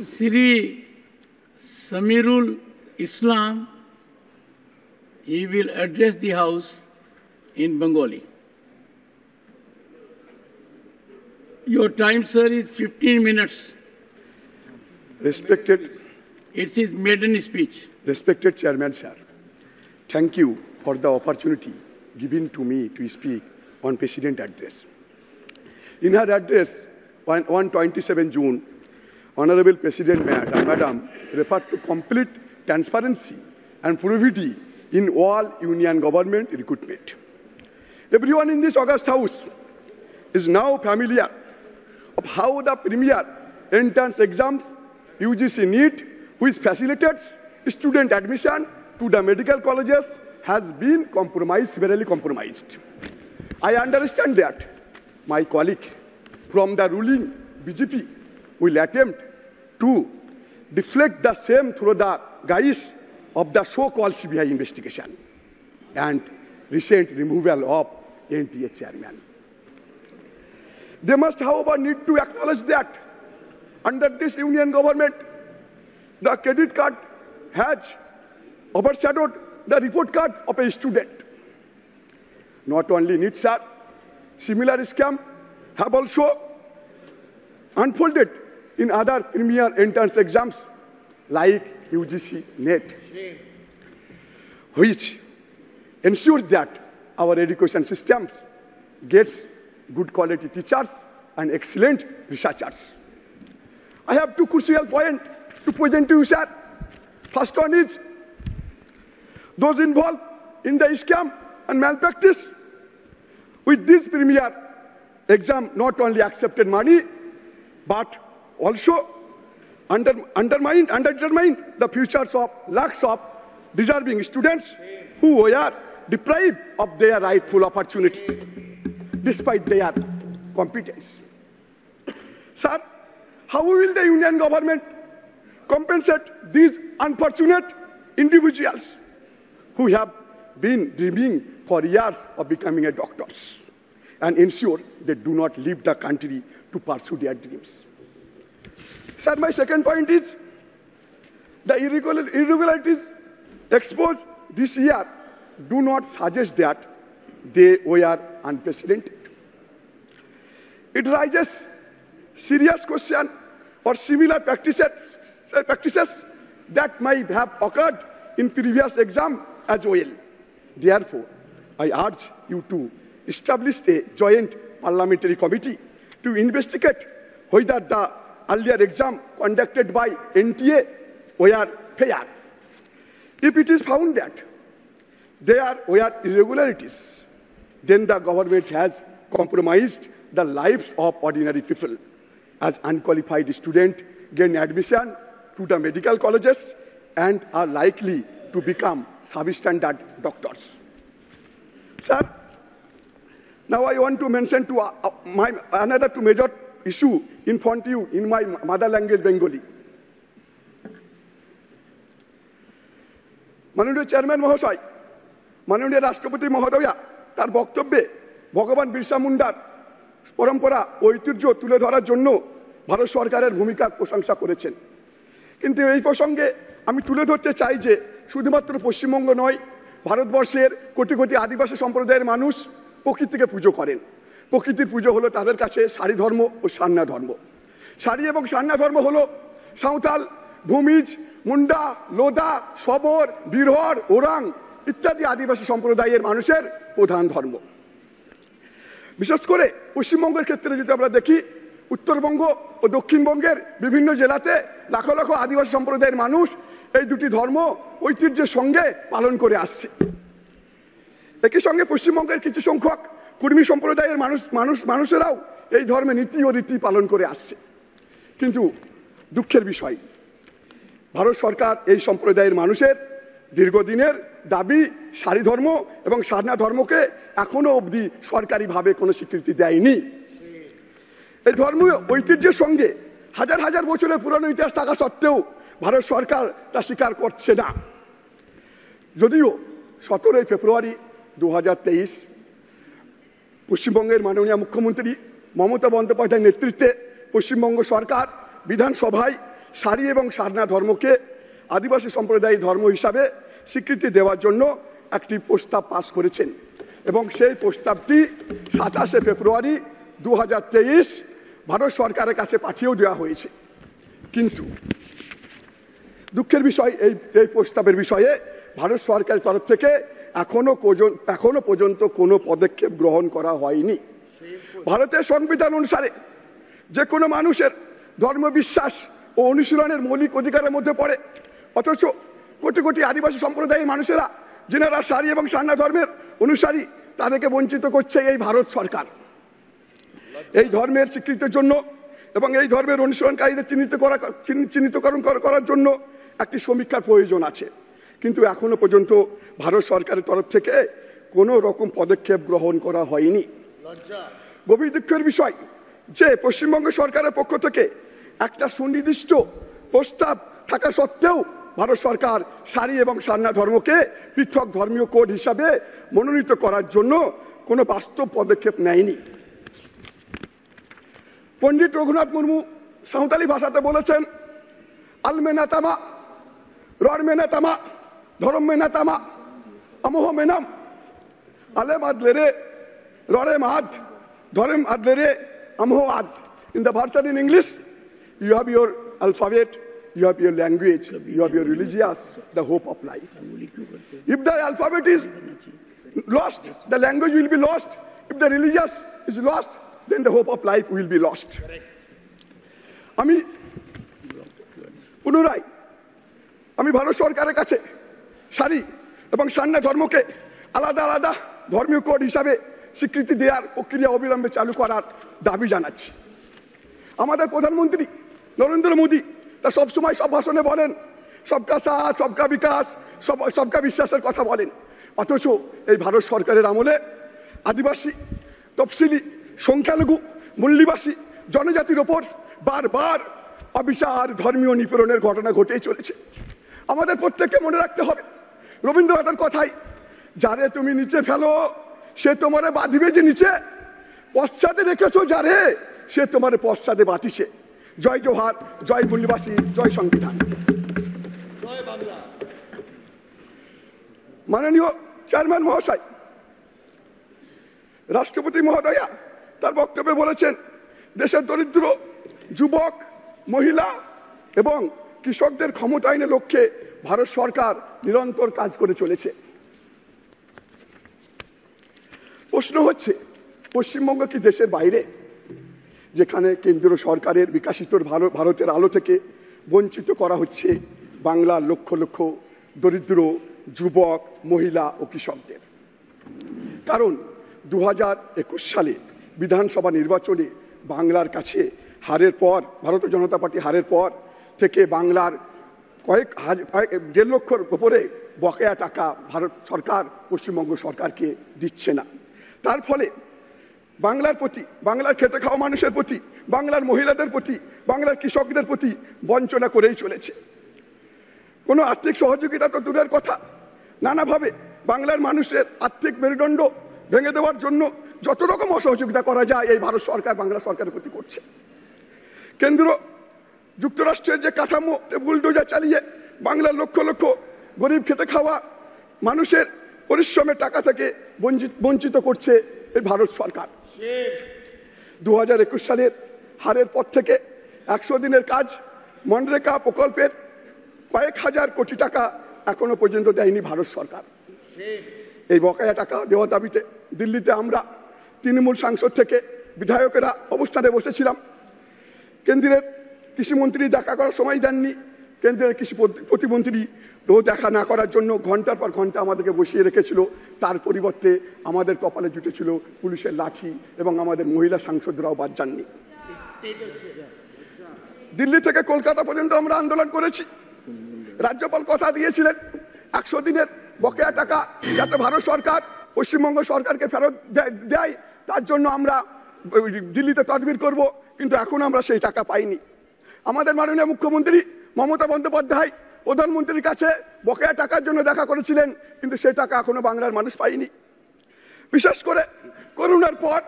Sri Samirul Islam, he will address the House in Bengali. Your time, sir, is 15 minutes. Respected. It's his maiden speech. Respected Chairman, sir, thank you for the opportunity given to me to speak on President Address. In her address on 27 June, Honorable President Madam referred to complete transparency and fluidity in all union government recruitment. Everyone in this August House is now familiar of how the premier entrance exams UGC NEET, which facilitates student admission to the medical colleges, has been compromised, severely compromised. I understand that my colleague from the ruling BJP will attempt to deflect the same through the guise of the so-called CBI investigation and recent removal of NTA chairman. They must, however, need to acknowledge that under this union government, the credit card has overshadowed the report card of a student. Not only NEET, sir, similar scams have also unfolded in other premier entrance exams like UGC NET, which ensures that our education systems gets good quality teachers and excellent researchers. I have two crucial points to present to you, sir. First one is those involved in the scam and malpractice with this premier exam not only accepted money but also undermined the futures of lakhs of deserving students who were deprived of their rightful opportunity despite their competence. Sir, how will the union government compensate these unfortunate individuals who have been dreaming for years of becoming a doctors and ensure they do not leave the country to pursue their dreams? Sir, my second point is the irregularities exposed this year do not suggest that they were unprecedented. It raises serious question or similar practices that might have occurred in previous exam as well. Therefore, I urge you to establish a joint parliamentary committee to investigate whether the earlier exam conducted by NTA were fair. If it is found that there were irregularities, then the government has compromised the lives of ordinary people as unqualified students gain admission to the medical colleges and are likely to become substandard doctors. Sir, now I want to mention another two major issue in front of you in my mother language, Bengali. মাননীয় chairman মহাশয়, মাননীয় রাষ্ট্রপতি মহোদয়া তার বক্তব্যে ভগবান বিরসা মুন্ডার পরম্পরা ঐতিহ্য তুলে ধরার জন্য ভারত সরকারের ভূমিকার প্রশংসা করেছেন। কিন্তু এই প্রসঙ্গে আমি তুলে ধরতে চাই যে শুধুমাত্র পশ্চিমবঙ্গ নয়, ভারতবর্ষের কোটি কোটি আদিবাসী সম্প্রদায়ের মানুষ প্রকৃতিকে পুজো করেন। প্রকৃতির পুজো হলো তাদের কাছে সারি ধর্ম ও সান্না ধর্ম। সারি এবং সান্না ধর্ম হলো সাঁওতাল, ভূমিজ, মুন্ডা, লোদা, শবর, বীরহর, ওরাং ইত্যাদি আদিবাসী সম্প্রদায়ের মানুষের প্রধান ধর্ম। বিশেষ করে পশ্চিমবঙ্গের ক্ষেত্রে যদি আমরা দেখি, উত্তরবঙ্গ ও দক্ষিণবঙ্গের বিভিন্ন জেলাতে লাখো লাখো আদিবাসী সম্প্রদায়ের মানুষ এই দুটি ধর্ম ঐতিহ্যের সঙ্গে পালন করে আসছে। একই সঙ্গে পশ্চিমবঙ্গের কিছু সংখ্যক কুর্মী সম্প্রদায়ের মানুষেরাও এই ধর্মে নীতি ও রীতি পালন করে আসছে। কিন্তু দুঃখের বিষয়, ভারত সরকার এই সম্প্রদায়ের মানুষের দীর্ঘদিনের দাবি সারি ধর্ম এবং সারনা ধর্মকে এখনো অবধি সরকারিভাবে কোনো স্বীকৃতি দেয়নি। এই ধর্মীয় ঐতিহ্যের সঙ্গে হাজার হাজার বছরের পুরনো ইতিহাস থাকা সত্ত্বেও ভারত সরকার তা স্বীকার করছে না। যদিও 17 ফেব্রুয়ারি 2023 পশ্চিমবঙ্গের মাননীয় মুখ্যমন্ত্রী মমতা বন্দ্যোপাধ্যায়ের নেতৃত্বে পশ্চিমবঙ্গ সরকার বিধানসভায় সারি এবং সারনা ধর্মকে আদিবাসী সম্প্রদায়ের ধর্ম হিসাবে স্বীকৃতি দেওয়ার জন্য একটি প্রস্তাব পাস করেছেন এবং সেই প্রস্তাবটি 27শে ফেব্রুয়ারি 2023 ভারত সরকারের কাছে পাঠিয়েও দেওয়া হয়েছে। কিন্তু দুঃখের বিষয়, এই প্রস্তাবের বিষয়ে ভারত সরকারের তরফ থেকে এখনো পর্যন্ত কোনো পদক্ষেপ গ্রহণ করা হয়নি। ভারতের সংবিধান অনুসারে যে কোনো মানুষের ধর্মবিশ্বাস ও অনুশীলনের মৌলিক অধিকারের মধ্যে পড়ে, অথচ কোটি কোটি আদিবাসী সম্প্রদায়ের মানুষেরা যিনারা সারি এবং সারনা ধর্মের অনুসারী, তাদেরকে বঞ্চিত করছে এই ভারত সরকার। এই ধর্মের স্বীকৃতির জন্য এবং এই ধর্মের অনুসরণকারীদের চিহ্নিতকরণ করার জন্য একটি সমীক্ষার প্রয়োজন আছে, কিন্তু এখনো পর্যন্ত ভারত সরকারের তরফ থেকে কোনো রকম পদক্ষেপ গ্রহণ করা হয়নি। গভীর দুঃখের বিষয় যে পশ্চিমবঙ্গ সরকারের পক্ষ থেকে একটা সুনির্দিষ্ট প্রস্তাব থাকা সত্ত্বেও ভারত সরকার সারি এবং সারনা ধর্মকে পৃথক ধর্মীয় কোড হিসাবে মনোনীত করার জন্য কোনো বাস্তব পদক্ষেপ নেয়নি। পণ্ডিত রঘুনাথ মুর্মু সাঁওতালি ভাষাতে বলেছেন, আলমেনা তামা রমেনা তামা ধরম মেনা তামা আমোহ মেনাম আলেম আদলেরে ররেম আদ ধরেম আদলেরে আমোহ আদ। In the version in English, you have your alphabet, you have your language, you have your religious, the hope of life. If the alphabet is lost, the language will be lost. If the religious is lost, then the hope of life will be lost. আমি পুনরায় ভারত সরকারের কাছে সারি এবং সারনা ধর্মকে আলাদা আলাদা ধর্মীয় কোড হিসাবে স্বীকৃতি দেওয়ার প্রক্রিয়া অবিলম্বে চালু করার দাবি জানাচ্ছি। আমাদের প্রধানমন্ত্রী নরেন্দ্র মোদী তা সবসময় সব ভাষণে বলেন সবকা সাথ, সবকা বিকাশ, সবকা বিশ্বাসের কথা বলেন, অথচ এই ভারত সরকারের আমলে আদিবাসী, তফসিলি, সংখ্যালঘু, মূল্যবাসী জনজাতির ওপর বারবার অবিচার, ধর্মীয় নিপীড়নের ঘটনা ঘটেই চলেছে। আমাদের প্রত্যেককে মনে রাখতে হবে রবীন্দ্রনাথের কথাই, যারে তুমি নিচে ফেলো সে তোমারে বাঁধিবে যে নিচে, পশ্চাতে রেখেছো যারে সে তোমার পশ্চাতে বাঁধিছে। জয় জোহার, জয় মূল্যবাসী, জয় সংবিধান। মাননীয় চেয়ারম্যান মহাশয়, রাষ্ট্রপতি মহোদয়া তার বক্তব্যে বলেছেন, দেশের দরিদ্র যুবক, মহিলা এবং কৃষকদের ক্ষমতায়নের লক্ষ্যে ভারত সরকার নিরন্তর কাজ করে চলেছে। প্রশ্ন হচ্ছে, পশ্চিমবঙ্গ কি দেশের বাইরে, যেখানে কেন্দ্রীয় সরকারের বিকাশিত ভারতের আলো থেকে বঞ্চিত করা হচ্ছে বাংলার লক্ষ লক্ষ দরিদ্র যুবক, মহিলা ও কৃষকদের? কারণ 2021 সালে বিধানসভা নির্বাচনে বাংলার কাছে হারের পর, ভারতীয় জনতা পার্টি হারের পর থেকে বাংলার দেড় লক্ষর উপরে বকেয়া টাকা ভারত সরকার পশ্চিমবঙ্গ সরকারকে দিচ্ছে না। তার ফলে বাংলার প্রতি, বাংলার খেটে খাওয়া মানুষের প্রতি, বাংলার মহিলাদের প্রতি, বাংলার কৃষকদের প্রতি বঞ্চনা করেই চলেছে। কোনো আর্থিক সহযোগিতা তো দূরের কথা, নানাভাবে বাংলার মানুষের আর্থিক মেরুদণ্ড ভেঙে দেওয়ার জন্য যত রকম অসহযোগিতা করা যায় এই ভারত সরকার বাংলা সরকারের প্রতি করছে। কেন্দ্র যুক্তরাষ্ট্রের যে কাঠামো বুলডোজার চালিয়ে বাংলার লক্ষ লক্ষ গরিব খেটে খাওয়া মানুষের পরিশ্রমের টাকা থেকে বঞ্চিত করছে এই ভারত সরকার। 2021 সালের হারের পর থেকে 100 দিনের কাজ, মনরেগা প্রকল্পের কয়েক হাজার কোটি টাকা এখনো পর্যন্ত দেয়নি ভারত সরকার। এই বকেয়া টাকা দেওয়ার দাবিতে দিল্লিতে আমরা তৃণমূল সাংসদ থেকে বিধায়কেরা অবস্থানে বসেছিলাম। কেন্দ্রের কৃষিমন্ত্রী দেখা করার সময় দেননি, কেন্দ্রের কৃষি প্রতিমন্ত্রী তো দেখা না করার জন্য ঘন্টার পর ঘন্টা আমাদেরকে বসিয়ে রেখেছিল। তার পরিবর্তে আমাদের কপালে জুটেছিল পুলিশের লাঠি এবং আমাদের মহিলা সাংসদরাও বাদ যাননি। দিল্লি থেকে কলকাতা পর্যন্ত আমরা আন্দোলন করেছি। রাজ্যপাল কথা দিয়েছিলেন 100 দিনের বকেয়া টাকা যাতে ভারত সরকার পশ্চিমবঙ্গ সরকারকে ফেরত দেয়, তার জন্য আমরা দিল্লিতে তদবির করব, কিন্তু এখন আমরা সেই টাকা পাইনি। আমাদের মাননীয় মুখ্যমন্ত্রী মমতা বন্দ্যোপাধ্যায় প্রধানমন্ত্রীর কাছে বকেয়া টাকার জন্য দেখা করেছিলেন, কিন্তু সেই টাকা এখনো বাংলার মানুষ পায়নি। বিশেষ করে করোনার পর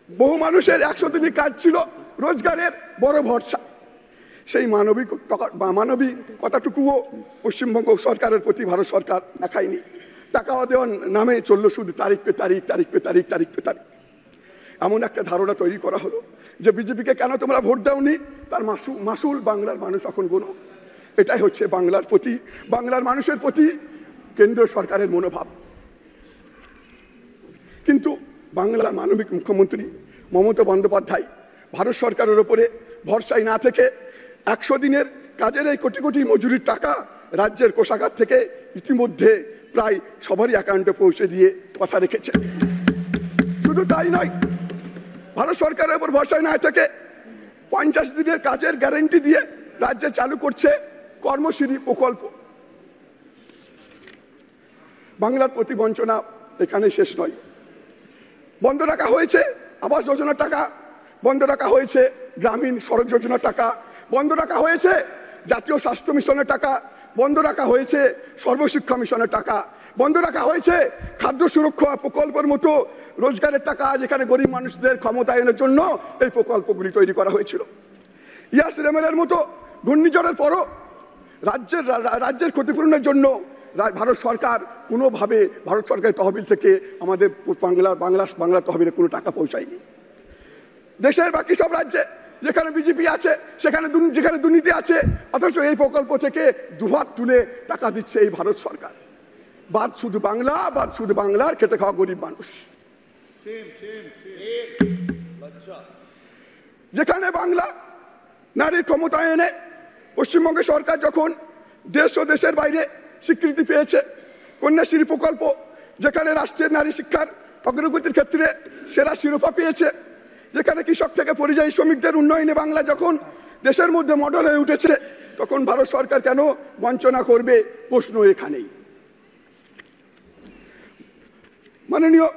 বহু মানুষের 100 দিনের কাজ ছিল রোজগারের বড় ভরসা। সেই মানবিক কথাটুকুও পশ্চিমবঙ্গ সরকারের প্রতি ভারত সরকার দেখায়নি। টাকা দেওয়ার নামে চলল শুধু তারিখ পে তারিখ, তারিখ পে তারিখ, তারিখ পে তারিখ। এমন একটা ধারণা তৈরি করা হলো যে বিজেপিকে কেন তোমরা ভোট দাওনি, তার মাসুল বাংলার মানুষ এখন গোনো। এটাই হচ্ছে বাংলার মানুষের প্রতি কেন্দ্রীয় সরকারের মনোভাব। কিন্তু বাংলার মানবিক মুখ্যমন্ত্রী মমতা বন্দ্যোপাধ্যায় ভারত সরকারের ওপরে ভরসায় না থেকে 100 দিনের কাজের এই কোটি কোটি মজুরির টাকা রাজ্যের কোষাগার থেকে ইতিমধ্যে প্রায় সবারই অ্যাকাউন্টে পৌঁছে দিয়ে কথা রেখেছে। শুধু তাই নয়, ভারত সরকারের উপর ভরসায় না থেকে 50 দিনের কাজের গ্যারান্টি দিয়ে রাজ্যে চালু করছে কর্মশ্রী প্রকল্প। বাংলার প্রতি বঞ্চনা এখানে শেষ নয়। বন্ধ রাখা হয়েছে আবাস যোজনার টাকা, বন্ধ রাখা হয়েছে গ্রামীণ সড়ক যোজনার টাকা, বন্ধ রাখা হয়েছে জাতীয় স্বাস্থ্য মিশনের টাকা, বন্ধ রাখা হয়েছে সর্বশিক্ষা মিশনের টাকা, বন্ধ রাখা হয়েছে খাদ্য সুরক্ষা প্রকল্পের মতো রোজগারের টাকা, যেখানে গরিব মানুষদের ক্ষমতায়নের জন্য এই প্রকল্পগুলি তৈরি করা হয়েছিল। ইয়াস রেমেলের মতো ঘূর্ণিঝড়ের পরও রাজ্যের ক্ষতিপূরণের জন্য ভারত সরকার কোনোভাবে ভারত সরকারের তহবিল থেকে আমাদের বাংলা তহবিলে কোনো টাকা পৌঁছায়নি। দেশের বাকি সব রাজ্যে যেখানে বিজেপি আছে, যেখানে দুর্নীতি আছে, অথচ এই প্রকল্প থেকে দুভাগ তুলে টাকা দিচ্ছে এই ভারত সরকার। বাদ শুধু বাংলার খেটে খাওয়া গরিব মানুষ। যেখানে বাংলা নারীর ক্ষমতায়নে পশ্চিমবঙ্গের সরকার যখন দেশ ও দেশের বাইরে স্বীকৃতি পেয়েছে, কন্যাশ্রী প্রকল্প যেখানে রাষ্ট্রের নারী শিক্ষার অগ্রগতির ক্ষেত্রে সেরা শিরোপা পেয়েছে, যেখানে কৃষক থেকে পরিযায়ী শ্রমিকদের উন্নয়নে বাংলা যখন দেশের মধ্যে মডেল হয়ে উঠেছে, তখন ভারত সরকার কেন বঞ্চনা করবে? প্রশ্ন এখানেই। মাননীয়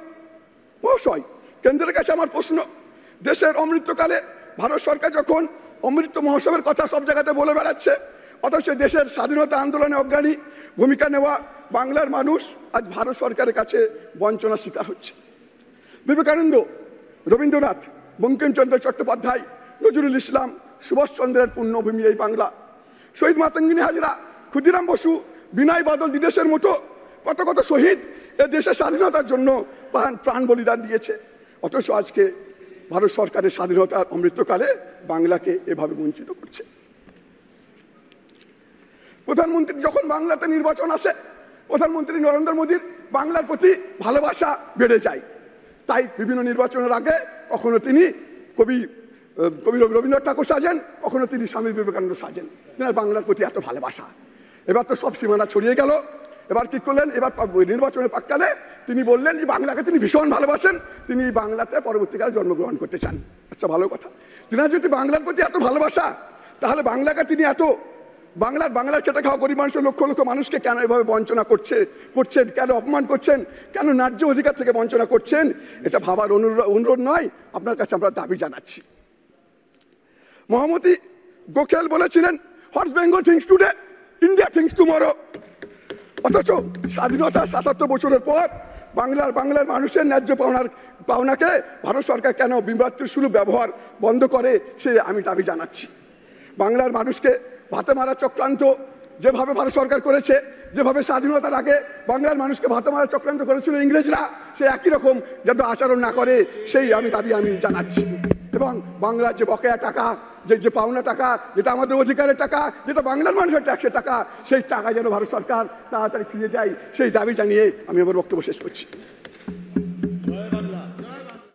মহাশয়, কেন্দ্রের কাছে আমার প্রশ্ন, দেশের অমৃতকালে ভারত সরকার যখন অমৃত মহোৎসবের কথা সব জায়গাতে বলে বেড়াচ্ছে, অথচ দেশের স্বাধীনতা আন্দোলনে অগ্রণী ভূমিকা নেওয়া বাংলার মানুষ আজ ভারত সরকারের কাছে বঞ্চনার শিকার হচ্ছে। বিবেকানন্দ, রবীন্দ্রনাথ, বঙ্কিমচন্দ্র চট্টোপাধ্যায়, নজরুল ইসলাম, সুভাষচন্দ্রের পুণ্যভূমি এই বাংলা। শহীদ মাতঙ্গিনী হাজরা, ক্ষুদিরাম বসু, বিনয় বাদল দিনেশের মতো কত কত শহীদ এ দেশের স্বাধীনতার জন্য প্রাণ বলিদান দিয়েছে, অথচ আজকে ভারত সরকারের স্বাধীনতার অমৃতকালে বাংলাকে এভাবে বঞ্চিত করছে। প্রধানমন্ত্রী যখন বাংলাতে নির্বাচন আসে, প্রধানমন্ত্রী নরেন্দ্র মোদীর বাংলার প্রতি ভালোবাসা বেড়ে যায়। তাই বিভিন্ন নির্বাচনের আগে কখনো তিনি কবি রবীন্দ্রনাথ ঠাকুর সাজেন, কখনো তিনি স্বামী বিবেকানন্দ সাজেন। তেনার বাংলার প্রতি এত ভালোবাসা। এবার তো সব সীমানা ছড়িয়ে গেল। এবার কি করলেন? এবার নির্বাচনের প্রাক্কালে তিনি বললেন যে বাংলাকে তিনি ভীষণ ভালোবাসেন, তিনি বাংলাতে পরবর্তীকালে জন্মগ্রহণ করতে চান। আচ্ছা, ভালো কথা। তিনার যদি বাংলার প্রতি এত ভালোবাসা, তাহলে বাংলাকে তিনি এত বাংলার খেটে খাওয়া গরিব মানুষের লক্ষ লক্ষ মানুষকে কেন এভাবে বঞ্চনা করছেন, কেন অপমান করছেন, কেন ন্যায্য অধিকার থেকে বঞ্চনা করছেন? এটা ভাবার অনুরোধ নয়, আপনার কাছে আমরা দাবি জানাচ্ছি। মহামতি গোখেল বলেছিলেন, what's Bengal thinks today, India thinks tomorrow. অথচ স্বাধীনতা ৭৭ বছরের পর বাংলার মানুষের ন্যায্য পাওনাকে ভারত সরকার কেন বিভ্রান্তিসুলভ ব্যবহার বন্ধ করে, সে আমি দাবি জানাচ্ছি। বাংলার মানুষকে ভাতে মারার চক্রান্ত যেভাবে ভারত সরকার করেছে, যেভাবে স্বাধীনতার আগে বাংলার মানুষকে ভাতে মারার চক্রান্ত করেছিল ইংরেজরা, সে একই রকম যাতে আচরণ না করে, সেই দাবি আমি জানাচ্ছি। এবং বাংলার যে বকেয়া টাকা, যে পাওনা টাকা, যেটা আমাদের অধিকারের টাকা, যেটা বাংলার মানুষের ট্যাক্সের টাকা, সেই টাকা যেন ভারত সরকার তাড়াতাড়ি ফিরে যায়, সেই দাবি জানিয়ে আমি আমার বক্তব্য শেষ করছি।